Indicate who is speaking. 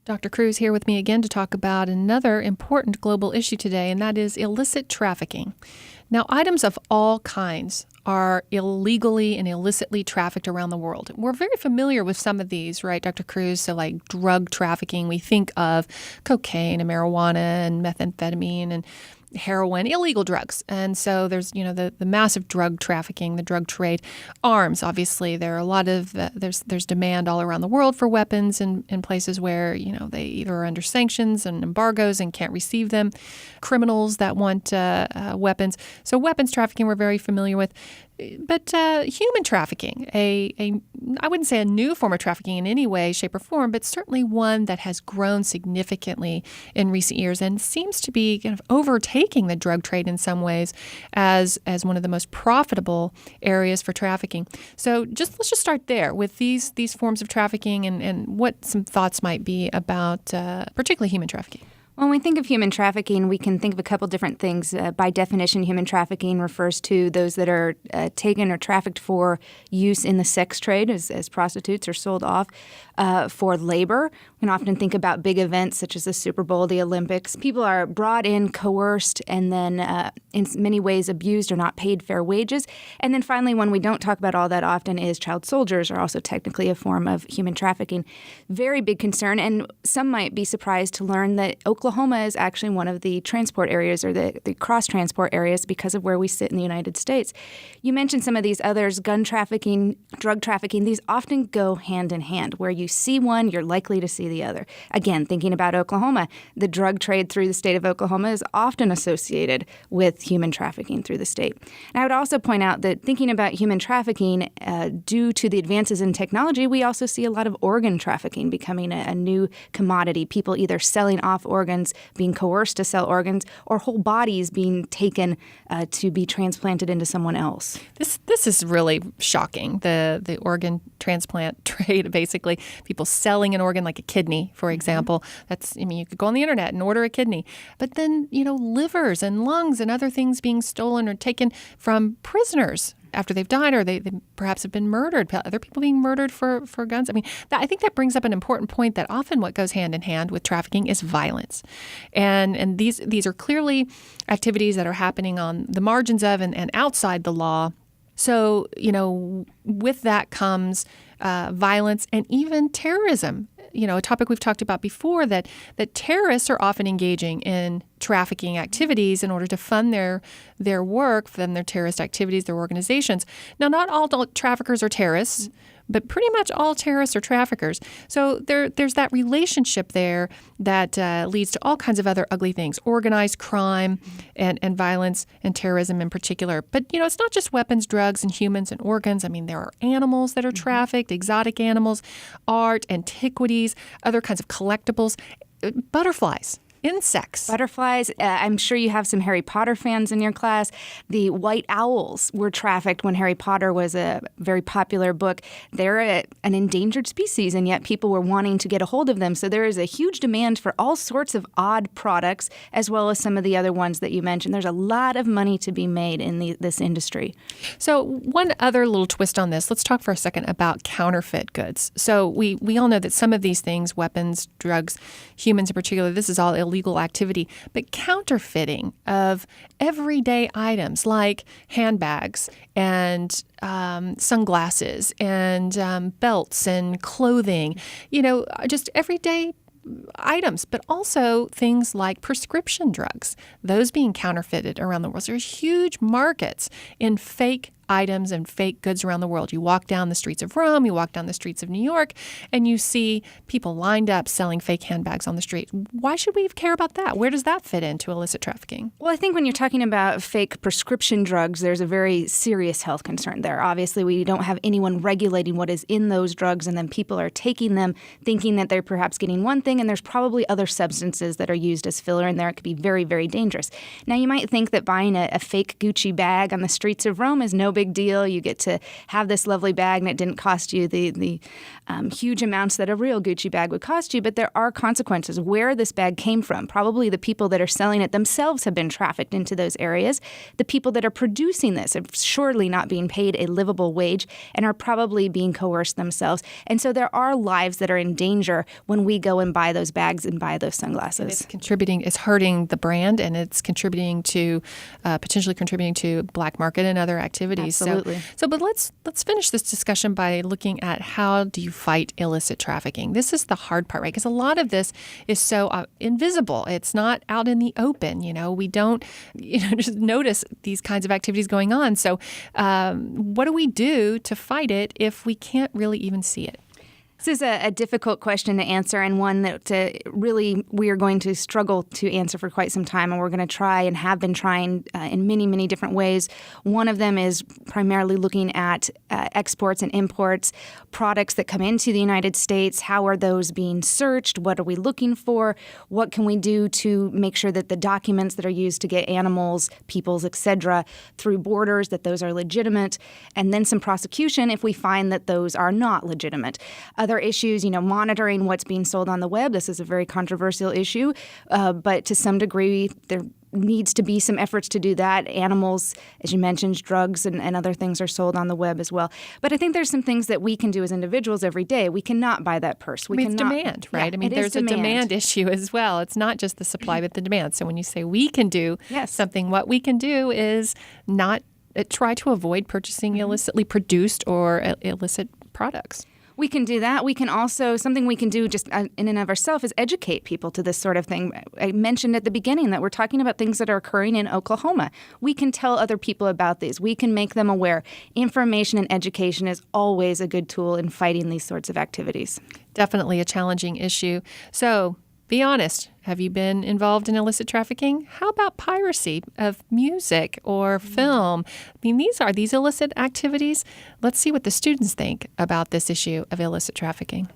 Speaker 1: Dr. Cruz here with me again to talk about another important global issue today, and that is illicit trafficking. Now, items of all kinds are illegally and illicitly trafficked around the world. We're very familiar with some of these, right, Dr. Cruz? So like drug trafficking, we think of cocaine and marijuana and methamphetamine and heroin, illegal drugs. And so there's, the massive drug trafficking, the drug trade. Arms, obviously, there are a lot of, there's demand all around the world for weapons in places where, they either are under sanctions and embargoes and can't receive them. Criminals that want weapons. So weapons trafficking we're very familiar with. But human trafficking, I wouldn't say a new form of trafficking in any way, shape, or form, but certainly one that has grown significantly in recent years and seems to be kind of overtaking the drug trade in some ways as one of the most profitable areas for trafficking. So let's just start there with these forms of trafficking and what some thoughts might be about particularly human trafficking.
Speaker 2: When we think of human trafficking, we can think of a couple different things. By definition, human trafficking refers to those that are taken or trafficked for use in the sex trade as prostitutes or sold off for labor. We can often think about big events such as the Super Bowl, the Olympics. People are brought in, coerced, and then in many ways abused or not paid fair wages. And then finally, one we don't talk about all that often is child soldiers are also technically a form of human trafficking. Very big concern, and some might be surprised to learn that Oklahoma is actually one of the transport areas or the cross-transport areas because of where we sit in the United States. You mentioned some of these others, gun trafficking, drug trafficking. These often go hand in hand. Where you see one, you're likely to see the other. Again, thinking about Oklahoma, the drug trade through the state of Oklahoma is often associated with human trafficking through the state. And I would also point out that thinking about human trafficking, due to the advances in technology, we also see a lot of organ trafficking becoming a new commodity. People either selling off organs, being coerced to sell organs, or whole bodies being taken to be transplanted into someone else.
Speaker 1: This is really shocking, the organ transplant trade, basically. People selling an organ like a kidney, for example. You could go on the internet and order a kidney. But then, livers and lungs and other things being stolen or taken from prisoners after they've died, or they perhaps have been murdered, other people being murdered for guns. I think that brings up an important point that often what goes hand in hand with trafficking is violence. And these are clearly activities that are happening on the margins of and outside the law. So, with that comes violence and even terrorism. A topic we've talked about before, that terrorists are often engaging in trafficking activities in order to fund their work, fund their terrorist activities, their organizations. Now, not all traffickers are terrorists, but pretty much all terrorists are traffickers. So there's that relationship there that leads to all kinds of other ugly things, organized crime and violence and terrorism in particular. But, it's not just weapons, drugs, and humans and organs. There are animals that are trafficked, exotic animals, art, antiquities, other kinds of collectibles, butterflies. Insects.
Speaker 2: Butterflies. I'm sure you have some Harry Potter fans in your class. The white owls were trafficked when Harry Potter was a very popular book. They're an endangered species, and yet people were wanting to get a hold of them. So there is a huge demand for all sorts of odd products, as well as some of the other ones that you mentioned. There's a lot of money to be made in this industry.
Speaker 1: So one other little twist on this, let's talk for a second about counterfeit goods. So we all know that some of these things, weapons, drugs, humans in particular, this is all illegal activity, but counterfeiting of everyday items like handbags and sunglasses and belts and clothing, just everyday items, but also things like prescription drugs, those being counterfeited around the world. So there's huge markets in fake items and fake goods around the world. You walk down the streets of Rome, you walk down the streets of New York, and you see people lined up selling fake handbags on the street. Why should we care about that? Where does that fit into illicit trafficking?
Speaker 2: Well, I think when you're talking about fake prescription drugs, there's a very serious health concern there. Obviously, we don't have anyone regulating what is in those drugs, and then people are taking them thinking that they're perhaps getting one thing, and there's probably other substances that are used as filler in there. It could be very, very dangerous. Now, you might think that buying a fake Gucci bag on the streets of Rome is no big deal. You get to have this lovely bag, and it didn't cost you the huge amounts that a real Gucci bag would cost you. But there are consequences. Where this bag came from, probably the people that are selling it themselves have been trafficked into those areas. The people that are producing this are surely not being paid a livable wage and are probably being coerced themselves. And so there are lives that are in danger when we go and buy those bags and buy those sunglasses.
Speaker 1: It's hurting the brand, and it's contributing to, potentially contributing to black market and other activities.
Speaker 2: Absolutely.
Speaker 1: But let's finish this discussion by looking at how do you fight illicit trafficking. This is the hard part, right? Because a lot of this is so invisible. It's not out in the open. We don't, just notice these kinds of activities going on. So what do we do to fight it if we can't really even see it?
Speaker 2: This is a difficult question to answer, and one that really we are going to struggle to answer for quite some time, and we're going to try and have been trying in many, many different ways. One of them is primarily looking at exports and imports, products that come into the United States. How are those being searched? What are we looking for? What can we do to make sure that the documents that are used to get animals, peoples, etc., through borders, that those are legitimate? And then some prosecution if we find that those are not legitimate. Other issues, monitoring what's being sold on the web. This is a very controversial issue, but to some degree, there needs to be some efforts to do that. Animals, as you mentioned, drugs and other things are sold on the web as well. But I think there's some things that we can do as individuals every day. We cannot buy that purse.
Speaker 1: It's demand, right?
Speaker 2: Yeah,
Speaker 1: there's a demand issue as well. It's not just the supply, but the demand. So when you say we can do something, what we can do is not try to avoid purchasing illicitly produced or illicit products.
Speaker 2: We can do that. We can also, something we can do just in and of ourselves is educate people to this sort of thing. I mentioned at the beginning that we're talking about things that are occurring in Oklahoma. We can tell other people about these. We can make them aware. Information and education is always a good tool in fighting these sorts of activities.
Speaker 1: Definitely a challenging issue. So be honest. Have you been involved in illicit trafficking? How about piracy of music or film? These are these illicit activities. Let's see what the students think about this issue of illicit trafficking.